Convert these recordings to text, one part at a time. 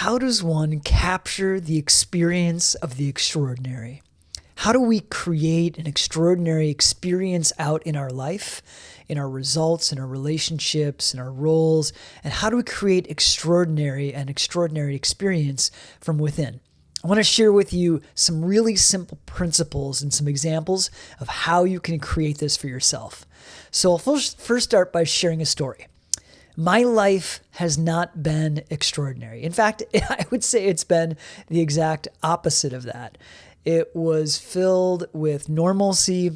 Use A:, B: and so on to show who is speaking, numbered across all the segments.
A: how does one capture the experience of the extraordinary? How do we create an extraordinary experience out in our life, in our results, in our relationships, in our roles? And how do we create an extraordinary experience from within? I want to share with you some really simple principles and some examples of how you can create this for yourself. So I'll first start by sharing a story. My life has not been extraordinary. In fact, I would say it's been the exact opposite of that. It was filled with normalcy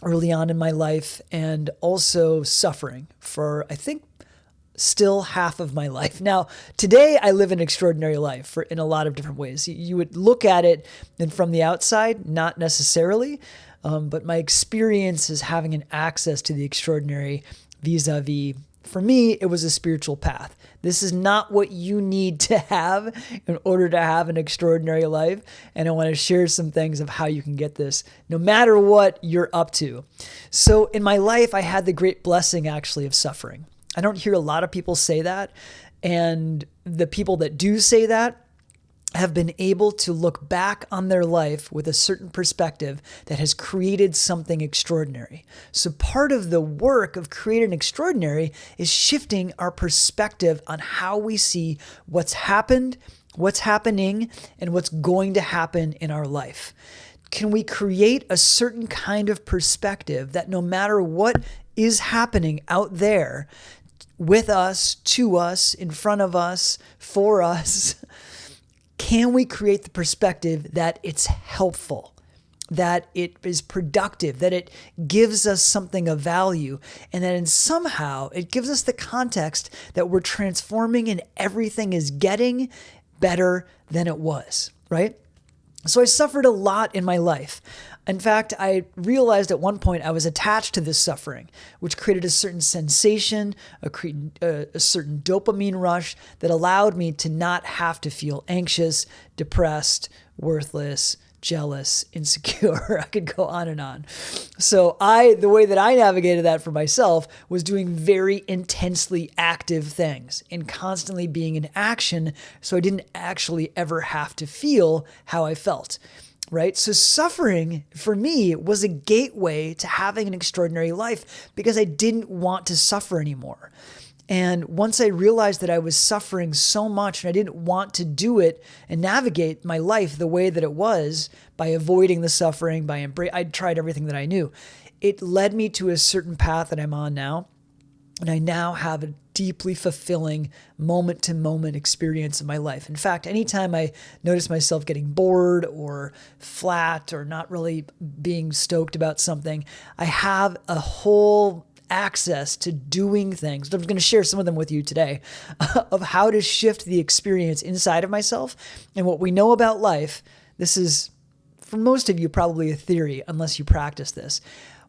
A: early on in my life and also suffering for, I think, still half of my life. Now, today I live an extraordinary life in a lot of different ways. You would look at it and from the outside, not necessarily, but my experience is having an access to the extraordinary vis-a-vis. For me, it was a spiritual path. This is not what you need to have in order to have an extraordinary life. And I want to share some things of how you can get this no matter what you're up to. So in my life, I had the great blessing actually of suffering. I don't hear a lot of people say that. And the people that do say that have been able to look back on their life with a certain perspective that has created something extraordinary. So part of the work of creating extraordinary is shifting our perspective on how we see what's happened, what's happening, and what's going to happen in our life. Can we create a certain kind of perspective that no matter what is happening out there with us, to us, in front of us, for us, can we create the perspective that it's helpful, that it is productive, that it gives us something of value, and that somehow it gives us the context that we're transforming and everything is getting better than it was, right? So I suffered a lot in my life. In fact, I realized at one point I was attached to this suffering, which created a certain sensation, a certain dopamine rush that allowed me to not have to feel anxious, depressed, worthless, jealous, insecure. I could go on and on. So the way that I navigated that for myself was doing very intensely active things and constantly being in action so I didn't actually ever have to feel how I felt. Right? So suffering for me was a gateway to having an extraordinary life because I didn't want to suffer anymore. And once I realized that I was suffering so much and I didn't want to do it and navigate my life the way that it was by avoiding the suffering, I tried everything that I knew. It led me to a certain path that I'm on now. And I now have a deeply fulfilling moment-to-moment experience of my life. In fact, anytime I notice myself getting bored or flat or not really being stoked about something, I have a whole access to doing things. I'm going to share some of them with you today of how to shift the experience inside of myself. And what we know about life, this is, for most of you, probably a theory unless you practice this.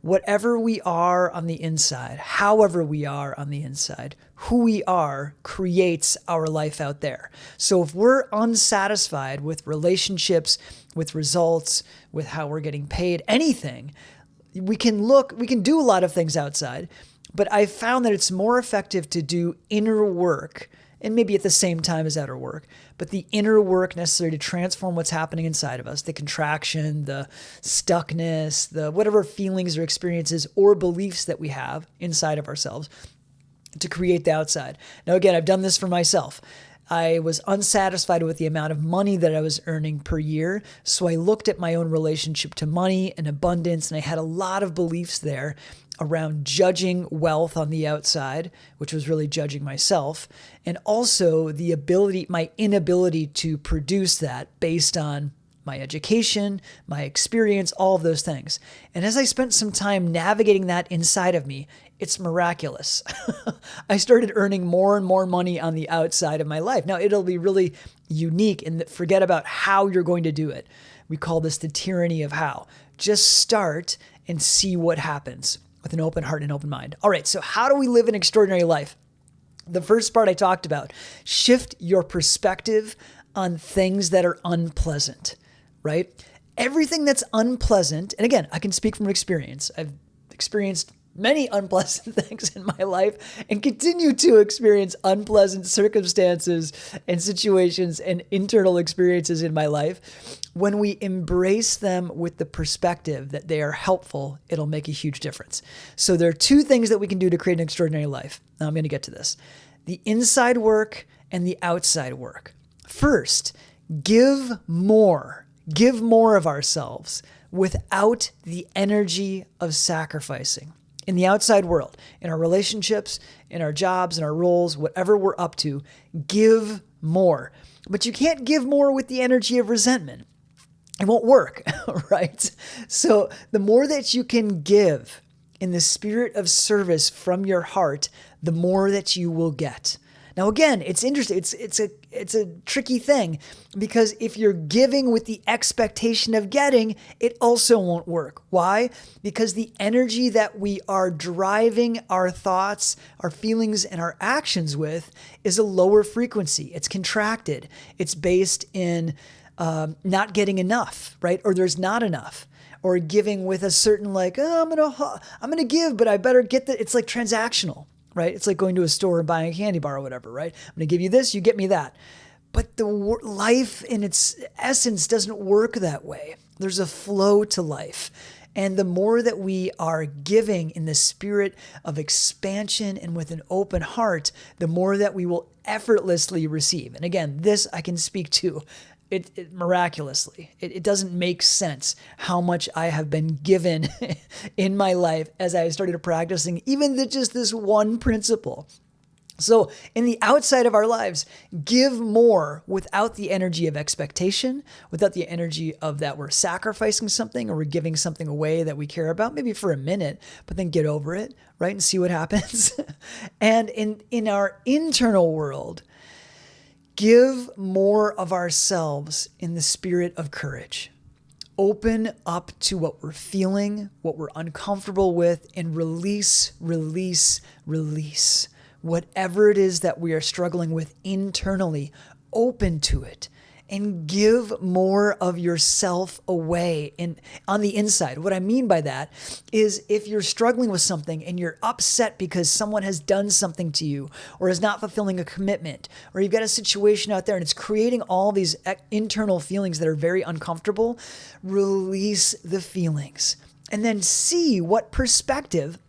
A: Whatever we are on the inside, however we are on the inside, who we are creates our life out there. So if we're unsatisfied with relationships, with results, with how we're getting paid, anything, we can do a lot of things outside, but I found that it's more effective to do inner work and maybe at the same time as outer work, but the inner work necessary to transform what's happening inside of us, the contraction, the stuckness, the whatever feelings or experiences or beliefs that we have inside of ourselves to create the outside. Now, again, I've done this for myself. I was unsatisfied with the amount of money that I was earning per year. So I looked at my own relationship to money and abundance, and I had a lot of beliefs there around judging wealth on the outside, which was really judging myself, and also my inability to produce that based on my education, my experience, all of those things. And as I spent some time navigating that inside of me, it's miraculous. I started earning more and more money on the outside of my life. Now, it'll be really unique, and forget about how you're going to do it. We call this the tyranny of how. Just start and see what happens with an open heart and an open mind. All right, so how do we live an extraordinary life? The first part I talked about, shift your perspective on things that are unpleasant, right? Everything that's unpleasant, and again, I can speak from experience. I've experienced many unpleasant things in my life and continue to experience unpleasant circumstances and situations and internal experiences in my life. When we embrace them with the perspective that they are helpful, it'll make a huge difference. So there are two things that we can do to create an extraordinary life. Now I'm going to get to this. The inside work and the outside work. First, give more of ourselves without the energy of sacrificing. In the outside world, in our relationships, in our jobs, in our roles, whatever we're up to, give more. But you can't give more with the energy of resentment. It won't work, right? So the more that you can give in the spirit of service from your heart, the more that you will get. Now, again, it's interesting. It's a tricky thing, because if you're giving with the expectation of getting, it also won't work. Why? Because the energy that we are driving our thoughts, our feelings, and our actions with is a lower frequency. It's contracted. It's based in not getting enough, right? Or there's not enough. Or giving with a certain I'm gonna give, but I better get the. It's like transactional. Right? It's like going to a store and buying a candy bar or whatever, right? I'm going to give you this, you get me that. But the life in its essence doesn't work that way. There's a flow to life. And the more that we are giving in the spirit of expansion and with an open heart, the more that we will effortlessly receive. And again, this I can speak to. It miraculously. It doesn't make sense how much I have been given in my life as I started practicing even just this one principle. So in the outside of our lives, give more without the energy of expectation, without the energy of that we're sacrificing something or we're giving something away that we care about, maybe for a minute, but then get over it, right? And see what happens. And in our internal world, give more of ourselves in the spirit of courage. Open up to what we're feeling, what we're uncomfortable with, and release. Whatever it is that we are struggling with internally, open to it and give more of yourself away on the inside. What I mean by that is if you're struggling with something and you're upset because someone has done something to you or is not fulfilling a commitment, or you've got a situation out there and it's creating all these internal feelings that are very uncomfortable, release the feelings and then see what perspective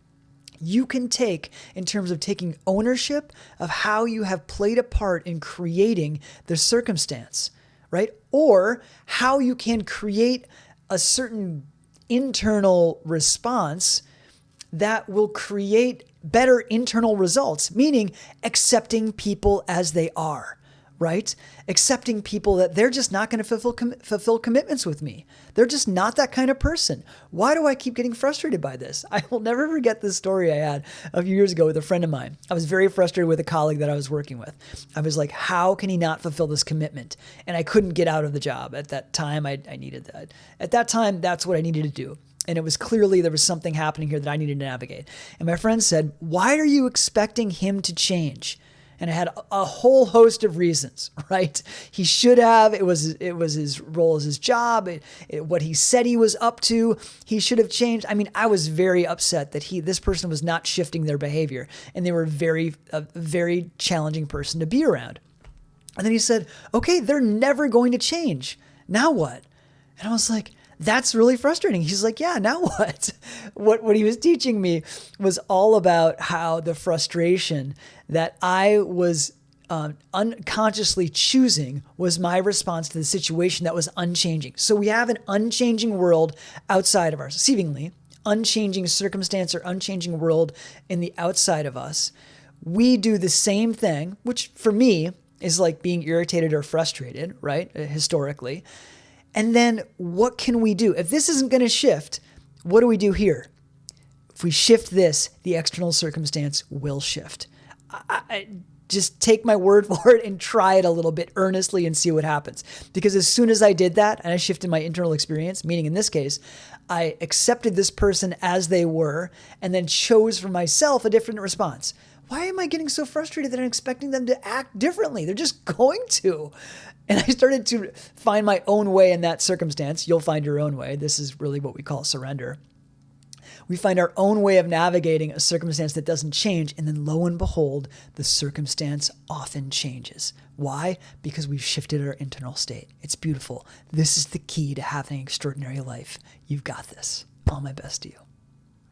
A: you can take in terms of taking ownership of how you have played a part in creating the circumstance. Right? Or how you can create a certain internal response that will create better internal results, meaning accepting people as they are, right? Accepting people that they're just not going to fulfill commitments with me. They're just not that kind of person. Why do I keep getting frustrated by this? I will never forget this story I had a few years ago with a friend of mine. I was very frustrated with a colleague that I was working with. I was like, how can he not fulfill this commitment? And I couldn't get out of the job. At that time, I needed that. At that time, that's what I needed to do. And it was clearly there was something happening here that I needed to navigate. And my friend said, why are you expecting him to change? And I had a whole host of reasons, right? He should have. It was his role as his job. What he said he was up to. He should have changed. I mean, I was very upset that this person was not shifting their behavior, and they were a very challenging person to be around. And then he said, "Okay, they're never going to change. Now what?" And I was like, that's really frustrating. He's like, yeah, now what? What he was teaching me was all about how the frustration that I was unconsciously choosing was my response to the situation that was unchanging. So we have an unchanging world outside of us, seemingly unchanging circumstance or unchanging world in the outside of us. We do the same thing, which for me is like being irritated or frustrated, right? Historically. And then what can we do? If this isn't going to shift, what do we do here? If we shift this, the external circumstance will shift. I just take my word for it and try it a little bit earnestly and see what happens. Because as soon as I did that and I shifted my internal experience, meaning in this case, I accepted this person as they were and then chose for myself a different response. Why am I getting so frustrated that I'm expecting them to act differently? They're just going to. And I started to find my own way in that circumstance. You'll find your own way. This is really what we call surrender. We find our own way of navigating a circumstance that doesn't change, and then lo and behold, the circumstance often changes. Why? Because we've shifted our internal state. It's beautiful. This is the key to having an extraordinary life. You've got this. All my best to you.